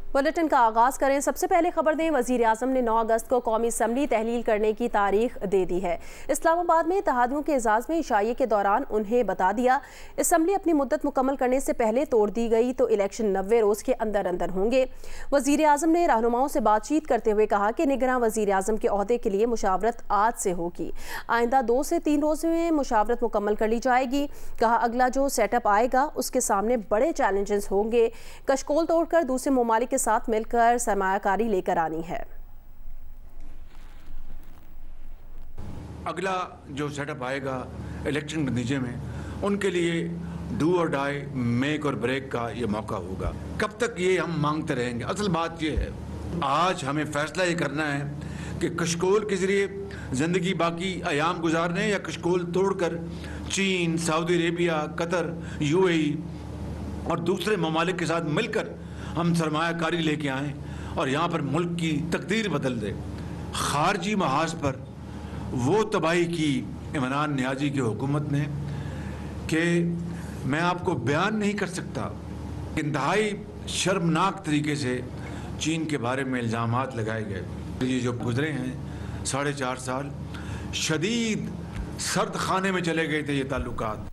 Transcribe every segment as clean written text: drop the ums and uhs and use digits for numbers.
Bulletin का आगाज करें। सबसे पहले खबर दें, वजीर आजम ने 9 अगस्त को कौमी असम्बली तहलील करने की तारीख दे दी है। इस्लामाबाद में इत्तेहादियों के एजाज में इशाइये के दौरान उन्हें बता दिया, असम्बली अपनी मुद्दत मुकम्मल करने से पहले तोड़ दी गई तो इलेक्शन 90 रोज के अंदर अंदर होंगे। वजीर आजम ने रहनुमाओं से बातचीत करते हुए कहा कि निगरान वजीर आजम के ओहदे के लिए मुशावरत आज से होगी। आइंदा 2 से 3 रोज में मुशावरत मुकम्मल कर ली जाएगी। कहा, अगला जो सेटअप आएगा उसके सामने बड़े चैलेंजेस होंगे। कशकोल तोड़कर दूसरे ममालिक साथ मिलकर सरमायाकारी लेकर आनी है। अगला जो सेटअप आएगा इलेक्शन के नतीजे में, उनके लिए डू और डाई, मेक और ब्रेक का ये मौका होगा। कब तक ये हम मांगते रहेंगे? असल बात ये है, आज हमें फैसला ये करना है कि कशकोल के जरिए जिंदगी बाकी अयाम गुजारने या कशकोल तोड़कर चीन, सऊदी अरेबिया, कतर, यूएई और दूसरे ममालिक के साथ मिलकर हम सरमायाकारी लेके आएँ और यहाँ पर मुल्क की तकदीर बदल दे। खारजी महाज पर वो तबाही की इमरान नियाजी की हुकूमत ने कि मैं आपको बयान नहीं कर सकता। इंतहाई शर्मनाक तरीके से चीन के बारे में इल्ज़ामात लगाए गए। ये जो गुजरे हैं 4.5 साल, शदीद सर्द खाने में चले गए थे ये ताल्लुकात।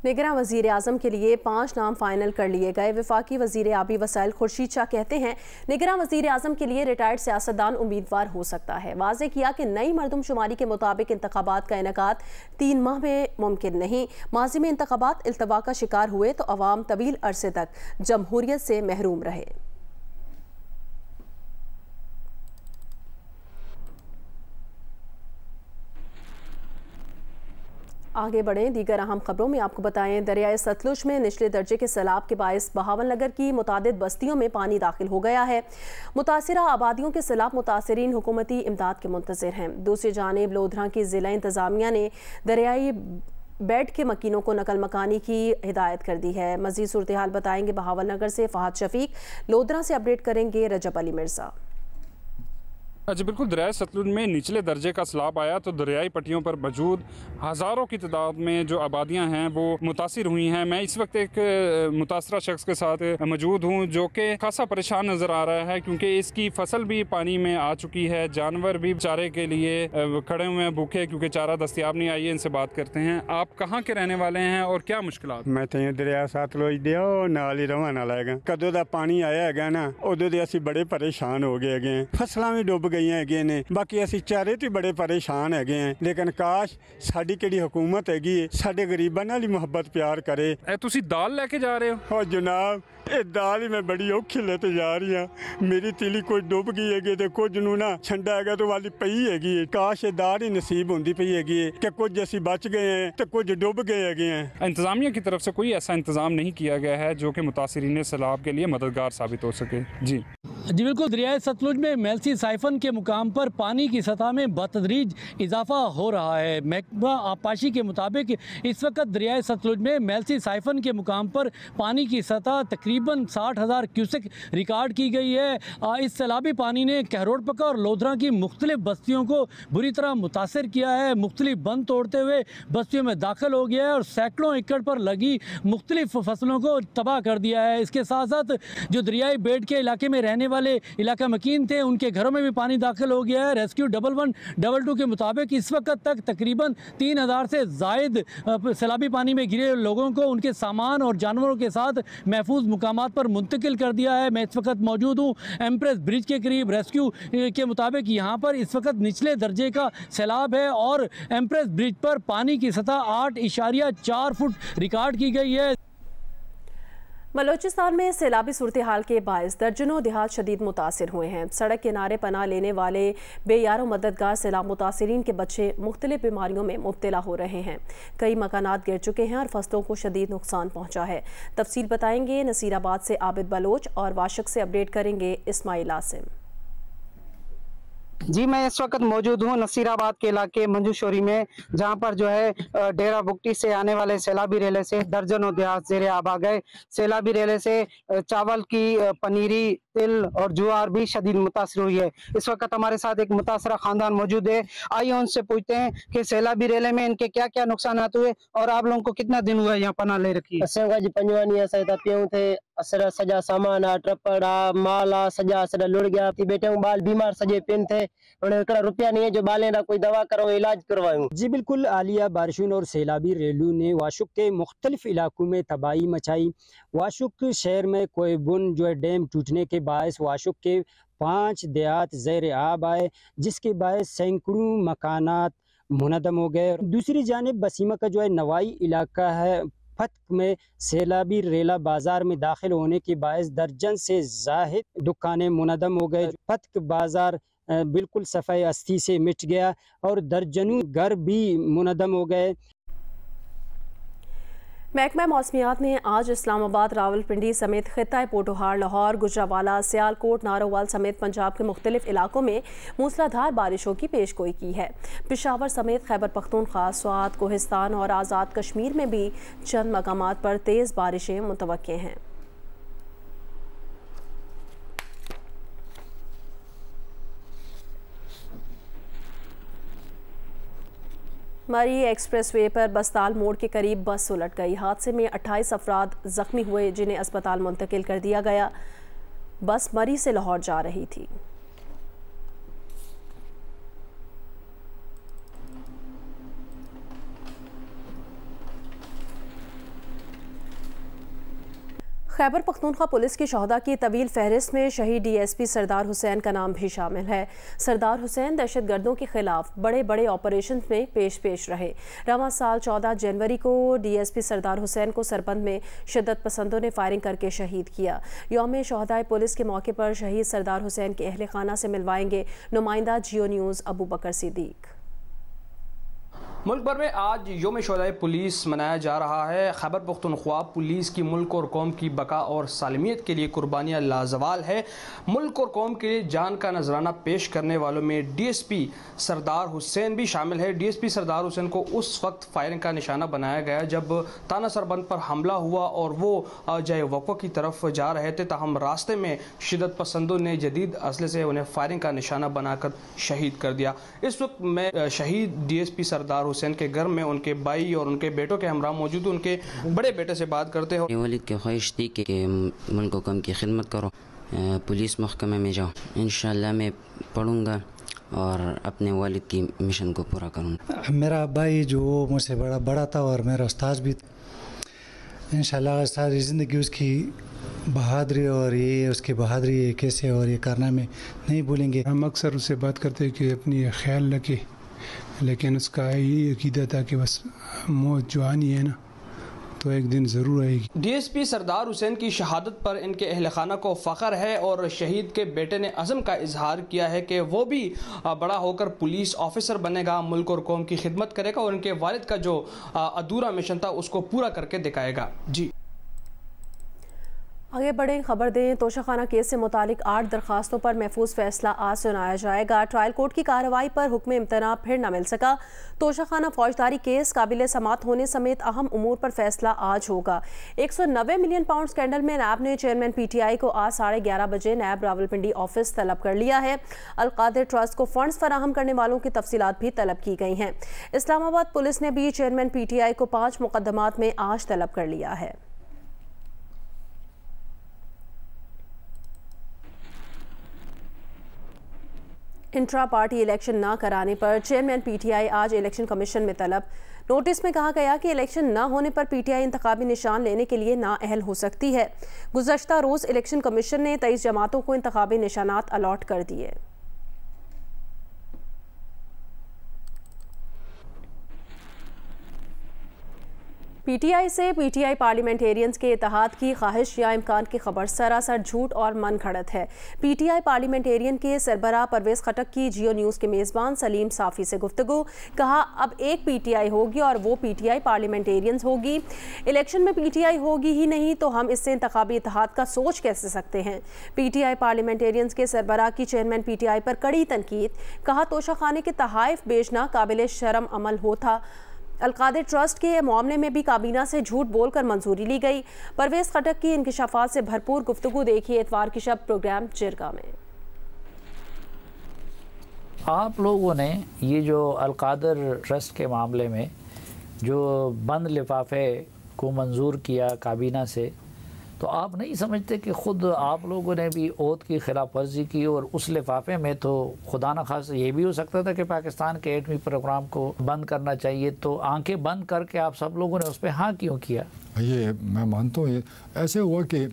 निगरान वजीर आजम के लिए 5 नाम फाइनल कर लिए गए। वफाकी वजीर आबी वसाइल खुर्शीद शाह कहते हैं, निगरान वजीर आजम के लिए रिटायर्ड सियासतदान उम्मीदवार हो सकता है। वाज़े किया कि नई मरदमशुमारी के मुताबिक इंतखाबात का इनेकाद 3 माह में मुमकिन नहीं। माजी में इंतखाबात इल्तवा का शिकार हुए तो अवाम तवील अरसे तक जमहूरियत से महरूम रहे। आगे बढ़ें, दीगर अहम खबरों में आपको बताएं, दरियाए सतलुज में निचले दर्जे के सैलाब के बायस बहावन नगर की मुतादिद बस्तियों में पानी दाखिल हो गया है। मुतासिरा आबादियों के सैलाब मुतासरीन हुकूमती इमदाद के मुंतज़िर हैं। दूसरी जानिब लोधरा की ज़िला इंतज़ामिया ने दरियाई बेड के मकीनों को नकल मकानी की हिदायत कर दी है। मज़ीद सूरत हाल बताएंगे बहावन नगर से फ़हद शफीक, लोधरा से अपडेट करेंगे रजब अली मिर्ज़ा। जी बिल्कुल, दरियाए सतलुज में निचले दर्जे का सैलाब आया तो दरियाई पट्टियों पर मौजूद हज़ारों की तादाद में जो आबादियां हैं वो मुतासिर हुई हैं। मैं इस वक्त एक मुतासरा शख्स के साथ मौजूद हूं जो कि खासा परेशान नज़र आ रहा है क्योंकि इसकी फसल भी पानी में आ चुकी है, जानवर भी चारे के लिए खड़े हुए हैं भूखे क्योंकि चारा दस्तियाब नहीं। आइए इनसे बात करते हैं। आप कहाँ के रहने वाले हैं और क्या मुश्किलात? मैं तो दरिया सतलुज दे नाल ही रवाना लाएगा। कदों दा पानी आया है ना, उदों दे असीं बड़े परेशान हो गए हैं। फसलां भी डुब गई ने, बाकी असी चारे तो बड़े परेशान है। लेकिन काश साडी केड़ी हुकूमत हैगी साडे गरीबां नाल ही मुहब्बत प्यार करे। तुसी दाल लेके जा रहे हो? हाँ जनाब, ये दाल ही मैं बड़ी औखी लेते जा रही हूँ। मेरी तीली कुछ डुब गई है तो कुछ नू ना छंडा है तो वाली पई हैगी। काश ये दाल ही नसीब होंदी पई हैगी कि कुछ असी बच गए हैं तो कुछ डुब गए हैं। इंतजामिया की तरफ से कोई ऐसा इंतजाम नहीं किया गया है जो कि मुतासिरीन सैलाब के लिए मददगार साबित हो सके। जी बिल्कुल, दरियाए सतलुज में मेलसी साइफन के मुकाम पर पानी की सतह में बतदरीज इजाफा हो रहा है। महकमा आबपाशी के मुताबिक इस वक्त दरियाए सतलुज में मेलसी साइफन के मुकाम पर पानी की सतह तकरीबन 60,000 क्यूसेक रिकॉर्ड की गई है। इस सैलाबी पानी ने कहरोड़पका और लोधरा की मुख्तलिफ बस्तियों को बुरी तरह मुतासर किया है। मुख्तलिफ बंद तोड़ते हुए बस्तियों में दाखिल हो गया है और सैकड़ों एकड़ पर लगी मुख्तलिफ फसलों को तबाह कर दिया है। इसके साथ साथ जो दरियाई बेड के इलाके में रहने वाले इलाका मकीन थे उनके घरों में भी पानी दाखिल हो गया है। रेस्क्यू 1112 के मुताबिक इस वक्त तक तकरीबन 3,000 से जायद सैलाबी पानी में गिरे लोगों को उनके सामान और जानवरों के साथ महफूज मुकामात पर मुंतकिल कर दिया है। मैं इस वक्त मौजूद हूँ एम्प्रेस ब्रिज के करीब। रेस्क्यू के मुताबिक यहाँ पर इस वक्त निचले दर्जे का सैलाब है और एम्प्रेस ब्रिज पर पानी की सतह 8.4 फुट रिकॉर्ड की गई है। बलोचिस्तान में सैलाबी सूरत हाल के बायस दर्जनों देहात शदीद मुतासिर हुए हैं। सड़क किनारे पनाह लेने वाले बेयारो मददगार सैलाब मुतासिरीन के बच्चे मुख्तलिफ बीमारियों में मुब्तला हो रहे हैं। कई मकानात गिर चुके हैं और फसलों को शदीद नुकसान पहुंचा है। तफसील बताएंगे नसीराबाद से आबिद बलोच और वाशक से अपडेट करेंगे इस्माइल आसिम। जी मैं इस वक्त मौजूद हूँ नसीराबाद के इलाके मंजूशोरी में, जहाँ पर जो है डेरा बुगटी से आने वाले सैलाबी रेले से दर्जनों देहात ज़ेरे आब आ गए। सैलाबी रेले से चावल की पनीरी, तिल और ज्वार भी शदीद मुतासर हुई है। इस वक्त हमारे साथ एक मुतासरा खानदान मौजूद है। आइए उनसे पूछते हैं कि सैलाबी रेले में इनके क्या क्या नुकसान हुए और आप लोगों को कितना दिन हुआ यहाँ पनाह ले रखी है? जी पंजवानी थे असर सजा सामान ट्रपड़ा माल सजा सजा लुड़ गया बेटे बाल बीमार सजे पिन थे रुपया नहीं है जो बालें कोई दवा करो इलाज करवाऊँ। जी बिल्कुल, आलिया बारिशों और सैलाबी रेलू ने वाशुक के मुख्तलिफ इलाकों में तबाही मचाई। वाशुक शहर में कोयबुन जो है डैम टूटने के बायस वाशुक के 5 देहात ज़ेर आब आए, जिसके बायस सैकड़ों मकानात मुनहदम हो गए। दूसरी जानिब बसीमा का जो है नवाई इलाका है, फतक में सैलाबी रेला बाजार में दाखिल होने के बायस दर्जन से ज़ाहिद दुकानें मुनहदम हो गए। फतक बाजार बिल्कुल सफ़ाई अस्थि से मिट गया और दर्जनों घर भी मुनहदम हो गए। महकमा मौसमियात ने आज इस्लामाबाद, रावलपिंडी समेत खित्ता पोटोहार, लाहौर, गुजरावाला, सियालकोट, नारोवाल समेत पंजाब के मुख्तलिफ इलाकों में मूसलाधार बारिशों की पेशगोई की है। पेशावर समेत खैबर पख्तूनख्वा, स्वात, कोहिस्तान और आज़ाद कश्मीर में भी चंद मकामात पर तेज़ बारिशें मुतवक्के हैं। मरी एक्सप्रेसवे पर बस्ताल मोड़ के करीब बस उलट गई। हादसे में 28 अफराद जख्मी हुए, जिन्हें अस्पताल मुंतकिल कर दिया गया। बस मरी से लाहौर जा रही थी। खैबर पख्तूनख्वा पुलिस की शहदा की तवील फहरिस्त में शहीद DSP सरदार हुसैन का नाम भी शामिल है। सरदार हुसैन दहशतगर्दों के खिलाफ बड़े बड़े ऑपरेशन में पेश रहे। रवां साल 14 जनवरी को DSP सरदार हुसैन को सरबंद में शिद्दत पसंदों ने फायरिंग करके शहीद किया। यौम शहदाए पुलिस के मौके पर शहीद सरदार हुसैन के अहले खाना से मिलवाएंगे नुमाइंदा जियो न्यूज़ अबू बकर सिद्दीक। मुल्क भर में आज योम शहदाए पुलिस मनाया जा रहा है। खैबर पख्तूनख्वा पुलिस की मुल्क और कौम की बका और सालमियत के लिए कुर्बानियाँ लाजवाल है। मुल्क और कौम के लिए जान का नजराना पेश करने वालों में DSP सरदार हुसैन भी शामिल है। DSP सरदार हुसैन को उस वक्त फायरिंग का निशाना बनाया गया जब ताना सरबंद पर हमला हुआ और वो जय वक़्फ़ा की तरफ जा रहे थे, ताहम रास्ते में शिद्दत पसंदों ने जदीद असले से उन्हें फायरिंग का निशाना बनाकर शहीद कर दिया। इस वक्त मैं शहीद DSP सरदार हुसैन के घर में उनके भाई और उनके बेटों के हमरा मौजूद, उनके बड़े बेटे से बात करते हो। वालिद की ख्वाहिश थी कि मुल्क कम की खिदमत करो, पुलिस महकमे में जाओ। इंशाल्लाह मैं पढ़ूंगा और अपने वालिद की मिशन को पूरा करूंगा। मेरा भाई जो मुझसे बड़ा था और मेरा उस्ताद भी, इंशाल्लाह सारी ज़िंदगी उसकी बहादुरी और ये उसकी बहादुरी कैसे और ये कारनामे नहीं भूलेंगे। हम अक्सर उससे बात करते हैं कि अपनी ख्याल रखे, लेकिन उसका यही अकीदा था कि बस मौत जो आनी है ना तो एक दिन ज़रूर आएगी। DSP सरदार हुसैन की शहादत पर इनके अहल खाना को फ़ख्र है और शहीद के बेटे ने अज़म का इजहार किया है कि वो भी बड़ा होकर पुलिस ऑफिसर बनेगा, मुल्क और कौम की खिदमत करेगा और उनके वालिद का जो अधूरा मिशन था उसको पूरा करके दिखाएगा। जी आगे बढ़ें, खबर दें। तोशाखाना केस से मुतालिक 8 दरखास्तों पर महफूज फैसला आज सुनाया जाएगा। ट्रायल कोर्ट की कार्रवाई पर हुक्म इम्तना फिर न मिल सका। तोशाखाना फौजदारी केस काबिल समात होने समेत अहम उमूर पर फैसला आज होगा। 190 मिलियन पाउंड स्कैंडल में नैब ने चेयरमैन PTI को आज 11:30 बजे नैब रावलपिंडी ऑफिस तलब कर लिया है। अलकादिर ट्रस्ट को फंड्स फराहम करने वालों की तफसीलात भी तलब की गई हैं। इस्लामाबाद पुलिस ने भी चेयरमैन PTI को 5 मुकदमात में आज तलब कर लिया है। इंट्रा पार्टी इलेक्शन न कराने पर चेयरमैन PTI आज इलेक्शन कमीशन में तलब। नोटिस में कहा गया कि इलेक्शन न होने पर PTI इंतखाबी निशान लेने के लिए नाअहल हो सकती है। गुज़श्ता रोज़ इलेक्शन कमीशन ने 23 जमातों को इंतखाबी निशानात अलॉट कर दिए। PTI से PTI पार्लियामेंटेरियंस के इत्तेहाद की ख्वाहिश या इम्कान की खबर सरासर झूठ और मन घड़त है। PTI पार्लियामेंटेरियन के सरबराह परवेज़ खटक की जियो न्यूज़ के मेज़बान सलीम साफ़ी से गुफ्तगू। कहा, अब एक PTI होगी और वो PTI पार्लियामेंटेरियंस होगी। इलेक्शन में PTI होगी ही नहीं तो हम इससे इंतखाबी इत्तेहाद का सोच कैसे सकते हैं। PTI पार्लियामेंटेरियंस के सरबराह की चेयरमैन PTI पर कड़ी तनकीद। कहा, तोशाखाने के तहाइफ बेचना काबिल शर्म अमल होता। अलकादिर ट्रस्ट के मामले में भी काबीना से झूठ बोलकर मंजूरी ली गई। परवेज़ खटक की इंकिशाफात से भरपूर गुफ्तगू देखिए इतवार की शब प्रोग्राम जिरगा में। आप लोगों ने ये जो अलकादिर ट्रस्ट के मामले में जो बंद लिफाफे को मंजूर किया काबीना से, तो आप नहीं समझते कि ख़ुद आप लोगों ने भी ओहद की खिलाफ वर्जी की और उस लिफाफे में तो खुदा न खास ये भी हो सकता था कि पाकिस्तान के एटमी प्रोग्राम को बंद करना चाहिए, तो आंखें बंद करके आप सब लोगों ने उस पर हाँ क्यों किया? ये मैं मानता हूँ, ये ऐसे हुआ कि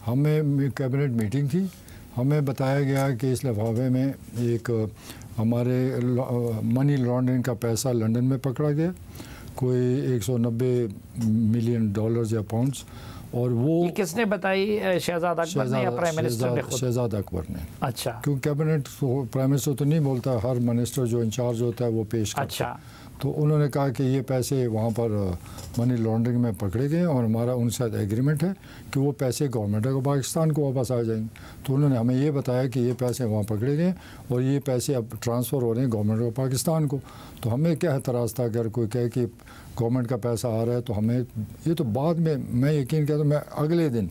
हमें कैबिनेट मीटिंग थी, हमें बताया गया कि इस लिफाफे में एक हमारे मनी लॉन्ड्रिंग का पैसा लंदन में पकड़ा गया, कोई 190 मिलियन डॉलर्स या पाउंड्स, और वो किसने बताई? शहजाद अकबर ने या प्राइम मिनिस्टर ने खुद? शहजाद अकबर ने। अच्छा। क्योंकि कैबिनेट प्राइम मिनिस्टर तो नहीं बोलता, हर मिनिस्टर जो इंचार्ज होता है वो पेश करता। अच्छा। तो उन्होंने कहा कि ये पैसे वहाँ पर मनी लॉन्ड्रिंग में पकड़े गए और हमारा उनके साथ एग्रीमेंट है कि वो पैसे गवर्नमेंट को पाकिस्तान को वापस आ जाएंगे। तो उन्होंने हमें ये बताया कि ये पैसे वहाँ पकड़े गए और ये पैसे अब ट्रांसफ़र हो रहे हैं गवर्नमेंट को पाकिस्तान को। तो हमें क्या एतराज़ था, अगर कोई कहे कि गवर्नमेंट का पैसा आ रहा है तो हमें ये तो बाद में, मैं यकीन कहता हूँ, मैं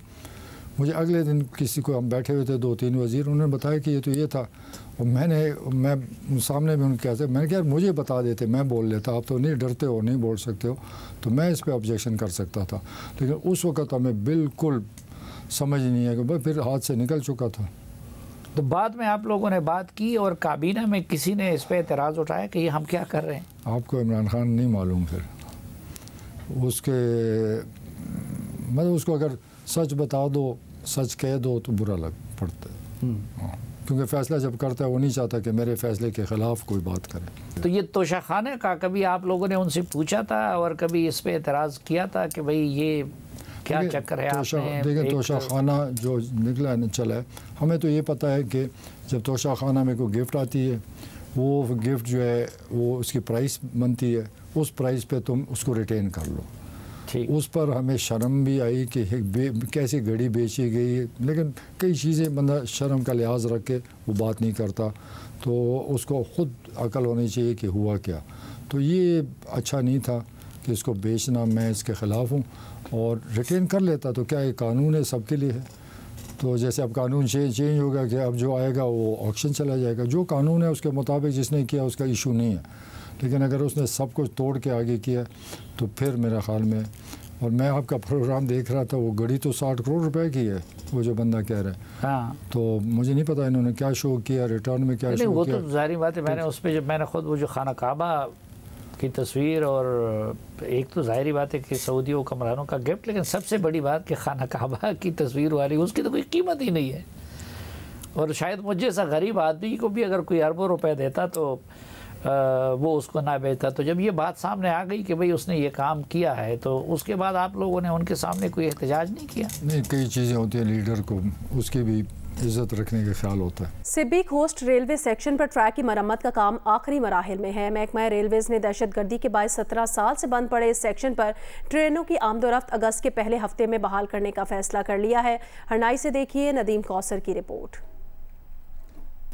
मुझे अगले दिन किसी को, हम बैठे हुए थे 2-3 वज़ीर, उन्होंने बताया कि ये तो ये था, और मैं सामने भी उनके कहते, मैंने कहा मुझे बता देते, मैं बोल लेता, आप तो नहीं डरते हो, नहीं बोल सकते हो, तो मैं इस पर ऑब्जेक्शन कर सकता था। लेकिन उस वक़्त हमें बिल्कुल समझ नहीं है कि फिर हाथ से निकल चुका था। तो बाद में आप लोगों ने बात की और काबीना में किसी ने इस पर एतराज़ उठाया कि ये हम क्या कर रहे हैं? आपको इमरान खान नहीं मालूम, फिर उसके मतलब उसको अगर सच बता दो, सच कह दो तो बुरा लग पड़ता है, क्योंकि फ़ैसला जब करता है वो नहीं चाहता कि मेरे फ़ैसले के ख़िलाफ़ कोई बात करे। तो ये तोशाखाने का कभी आप लोगों ने उनसे पूछा था और कभी इस पे एतराज़ किया था कि भाई ये क्या चक्कर है? देखिए तोशाखाना जो निकला है चला है, हमें तो ये पता है कि जब तोशाखाना में कोई गिफ्ट आती है, वो गिफ्ट जो है वो उसकी प्राइस बनती है, उस प्राइस पे तुम उसको रिटेन कर लो। उस पर हमें शर्म भी आई कि कैसे घड़ी बेची गई, लेकिन कई चीज़ें बंदा शर्म का लिहाज रख के वो बात नहीं करता, तो उसको ख़ुद अकल होनी चाहिए कि हुआ क्या। तो ये अच्छा नहीं था कि इसको बेचना, मैं इसके ख़िलाफ़ हूँ, और रिटेन कर लेता तो क्या ये कानून है, सबके लिए है। तो जैसे अब कानून चेंज होगा कि अब जो आएगा वो ऑक्शन चला जाएगा, जो कानून है उसके मुताबिक जिसने किया उसका इशू नहीं है। लेकिन अगर उसने सब कुछ तोड़ के आगे किया तो फिर मेरा ख्याल में, और मैं आपका प्रोग्राम देख रहा था, वो घड़ी तो 60 करोड़ रुपए की है, वो जो बंदा कह रहा है। हाँ। तो मुझे नहीं पता इन्होंने क्या शो किया, रिटर्न में क्या शो वो किया। तो जाहिर बात है, मैंने उस पर जब मैंने खुद वो जो खाना काबा की तस्वीर, और एक तो जाहिर बात है कि सऊदी हुक्मरानों का गिफ्ट, लेकिन सबसे बड़ी बात कि खाना काबा की तस्वीर वाली उसकी तो कोई कीमत ही नहीं है। और शायद मुझे ऐसा गरीब आदमी को भी अगर कोई अरबों रुपए देता तो वो उसको ना बेचता। तो जब ये बात सामने आ गई कि भाई उसने ये काम किया है, तो उसके बाद आप लोगों ने उनके सामने कोई एहतजाज नहीं किया? नहीं, कई चीज़ें होती हैं, लीडर को उसकी भी इज्जत रखने का ख्याल होता है। सिब्बी कोस्ट रेलवे सेक्शन पर ट्रैक की मरम्मत का काम आखिरी मराहिल में है। महकमा रेलवेज ने दहशतगर्दी के बाद 17 साल से बंद पड़े इस सेक्शन पर ट्रेनों की आमदोरफ्त अगस्त के पहले हफ्ते में बहाल करने का फैसला कर लिया है। हरनाई से देखिए नदीम कौसर की report.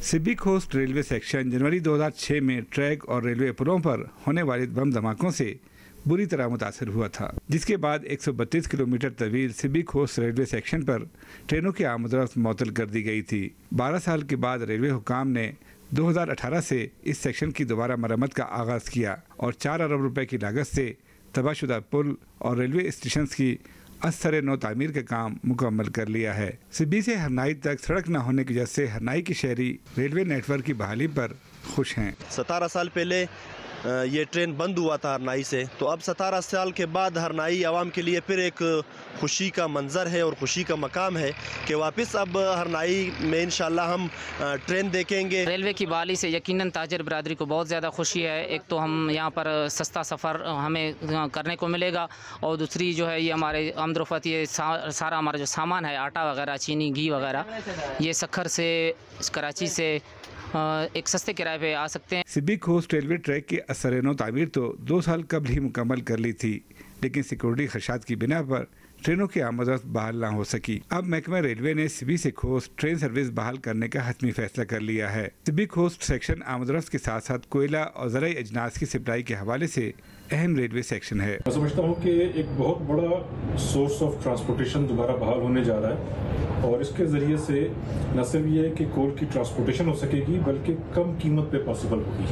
Sibi coast railway section जनवरी 2006 में ट्रैक और रेलवे पुलों पर होने वाले बम धमाकों से बुरी तरह मुतासर हुआ था, जिसके बाद 132 किलोमीटर तवील सिब्बी कोस्ट रेलवे सेक्शन पर ट्रेनों की आमदरफ्त मअतल कर दी गई थी। 12 साल के बाद रेलवे हुकाम ने 2018 से इस सेक्शन की दोबारा मरम्मत का आगाज़ किया और 4 अरब रुपए की लागत से तबाहशुदा पुल और रेलवे स्टेशन की असर नौ तामीर का काम मुकम्मल कर लिया है। सिब्बी से हरनाई तक सड़क न होने की वजह से हरनाई के शहरी रेलवे नेटवर्क की बहाली पर खुश हैं। 17 साल पहले ये ट्रेन बंद हुआ था हरनाई से, तो अब 17 साल के बाद हरनाई आवाम के लिए फिर एक खुशी का मंजर है और खुशी का मकाम है कि वापस अब हरनाई में इंशाल्लाह हम ट्रेन देखेंगे। रेलवे की बहाली से यकीनन ताजर बरादरी को बहुत ज़्यादा खुशी है। एक तो हम यहाँ पर सस्ता सफ़र हमें करने को मिलेगा, और दूसरी जो है ये हमारे आमदरफ्त ये सारा हमारा जो सामान है, आटा वगैरह, चीनी, घी वगैरह, ये सखर से कराची से एक सस्ते किराए पे आ सकते हैं। सिब्बी कोस्ट रेलवे ट्रैक की असर नौ तामीर तो 2 साल कबल ही मुकम्मल कर ली थी, लेकिन सिक्योरिटी खदशात की बिना पर ट्रेनों की आमदरफ्त बहाल ना हो सकी। अब महकमा रेलवे ने सिब्बी से कोस्ट ट्रेन सर्विस बहाल करने का हतमी फैसला कर लिया है। सिब्बी कोस्ट सेक्शन आमदरफ्त के साथ साथ कोयला और ज़राई अजनास की सप्लाई के हवाले से अहम रेलवे सेक्शन है। मैं समझता हूँ कि एक बहुत बड़ा सोर्स ऑफ ट्रांसपोर्टेशन दोबारा बहाल होने जा रहा है, और इसके ज़रिए से न सिर्फ ये है कि कोल की ट्रांसपोर्टेशन हो सकेगी, बल्कि कम कीमत पे पॉसिबल होगी।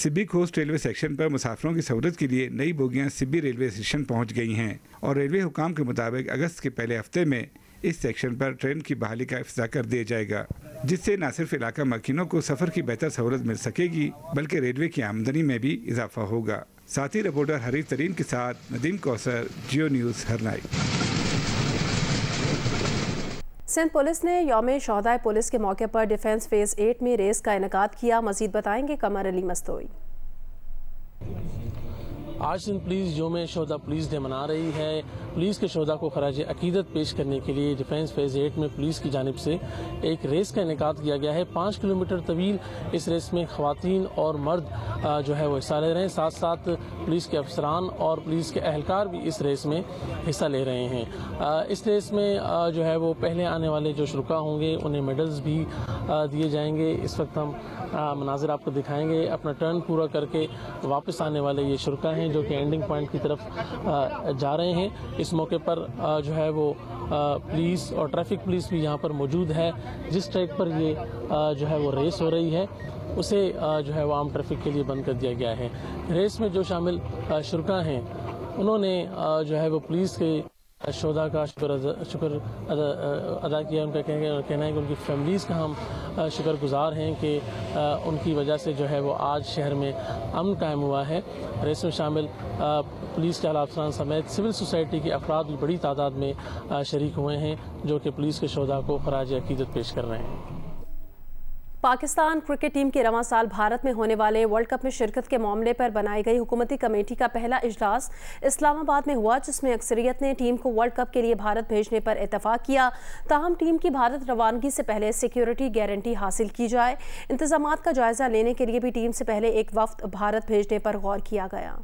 सिब्बी कोस्ट रेलवे सेक्शन पर मुसाफिरों की सहूलत के लिए नई बोगियां सिब्बी रेलवे स्टेशन पहुंच गई हैं और रेलवे हुकाम के मुताबिक अगस्त के पहले हफ्ते में इस सेक्शन पर ट्रेन की बहाली का इफ्तिताह कर दिया जाएगा, जिससे न सिर्फ इलाका मकीनों को सफर की बेहतर सहूलत मिल सकेगी बल्कि रेलवे की आमदनी में भी इजाफा होगा। साथ ही रिपोर्टर हरीफ तरीन के साथ नदीम कौसर, जियो न्यूज़, हरनाई। सिंध पुलिस ने यौम शोहदाए पुलिस के मौके पर डिफेंस फेज 8 में रेस का इनेकाद किया। मजीद बताएंगे कमर अली मस्तोई। आज सिंध पुलिस यौम शोहदा पुलिस डे मना रही है। पुलिस के शोहदा को खराज अकीदत पेश करने के लिए डिफेंस फेज 8 में पुलिस की जानिब से एक रेस का इनेकाद किया गया है। 5 किलोमीटर तवील इस रेस में खवातीन और मर्द जो है वो हिस्सा ले रहे हैं। साथ साथ पुलिस के अफसरान और पुलिस के अहलकार भी इस रेस में हिस्सा ले रहे हैं। इस रेस में जो है वो पहले आने वाले जो शुरुका होंगे उन्हें मेडल्स भी दिए जाएंगे। इस वक्त हम मनाजिर आपको दिखाएंगे। अपना टर्न पूरा करके वापस आने वाले ये शुरुका हैं जो कि एंडिंग पॉइंट की तरफ जा रहे हैं। इस मौके पर जो है वो पुलिस और ट्रैफिक पुलिस भी यहाँ पर मौजूद है। जिस ट्रैक पर ये जो है वो रेस हो रही है उसे जो है वो आम ट्रैफिक के लिए बंद कर दिया गया है। रेस में जो शामिल शुरुका हैं उन्होंने जो है वो पुलिस के शोहदा का शुक्र अदा किया। उनका कहना है कि उनकी फैमिलीज़ का हम शुक्रगुजार हैं कि उनकी वजह से जो है वो आज शहर में अमन कायम हुआ है। रेस में शामिल पुलिस के आला अफसरान समेत सिविल सोसाइटी के अफराद भी बड़ी तादाद में शरीक हुए हैं जो कि पुलिस के शोहदा को खराज अकीदत पेश कर रहे हैं। पाकिस्तान क्रिकेट टीम के रवां साल भारत में होने वाले वर्ल्ड कप में शिरकत के मामले पर बनाई गई हुकूमती कमेटी का पहला इजलास इस्लामाबाद में हुआ, जिसमें अक्सरियत ने टीम को वर्ल्ड कप के लिए भारत भेजने पर इत्तफाक किया। ताहम टीम की भारत रवानगी से पहले सिक्योरिटी गारंटी हासिल की जाए। इंतजामात का जायजा लेने के लिए भी टीम से पहले एक वफ्द भारत भेजने पर गौर किया गया।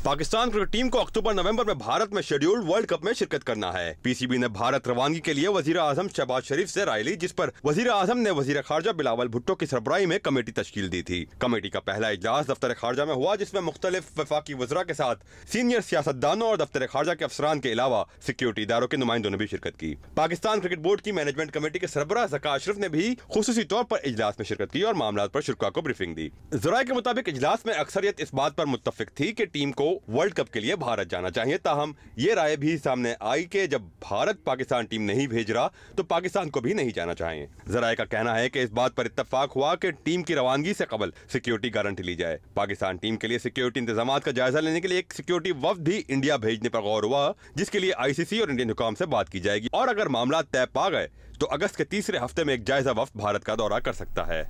पाकिस्तान क्रिकेट टीम को अक्टूबर-नवंबर में भारत में शेड्यूल्ड वर्ल्ड कप में शिरकत करना है। पीसीबी ने भारत रवानगी के लिए वजीर आजम शहबाज शरीफ से राय ली, जिस पर वजीर आजम ने वजीर खारजा बिलावल भुट्टो की सरबराही में कमेटी तश्कील दी थी। कमेटी का पहला इजलास दफ्तर खारजा में हुआ, जिसमें मुख्तलिफ वफाकी वज़रा के साथ सीनियर सियासतदानों और दफ्तर खारजा के अफसरान के अलावा सिक्योरिटी इदारों के नुमाइंदों ने भी शिरकत की। पाकिस्तान क्रिकेट बोर्ड की मैनेजमेंट कमेटी के सरबराह ज़का अशरफ ने भी खुसूसी तौर पर इजलास में शिरकत की और मामला पर शुरा को ब्रीफिंग दी। ज़राए के मुताबिक इजलास में अक्सरियत इस बात पर मुत्तफिक थी कि टीम को वर्ल्ड कप के लिए भारत जाना चाहिए। ताहम ये राय भी सामने आई कि जब भारत पाकिस्तान टीम नहीं भेज रहा तो पाकिस्तान को भी नहीं जाना चाहिए। ज़राए का कहना है कि इस बात पर इत्तफाक हुआ कि टीम की रवानगी से कबल सिक्योरिटी गारंटी ली जाए। पाकिस्तान टीम के लिए सिक्योरिटी इंतजामात का जायजा लेने के लिए एक सिक्योरिटी वफ्द भी इंडिया भेजने पर गौर हुआ, जिसके लिए आईसीसी और इंडियन हुकाम से बात की जाएगी और अगर मामला तय पा गए तो अगस्त के तीसरे हफ्ते में एक जायजा वफ्द भारत का दौरा कर सकता है।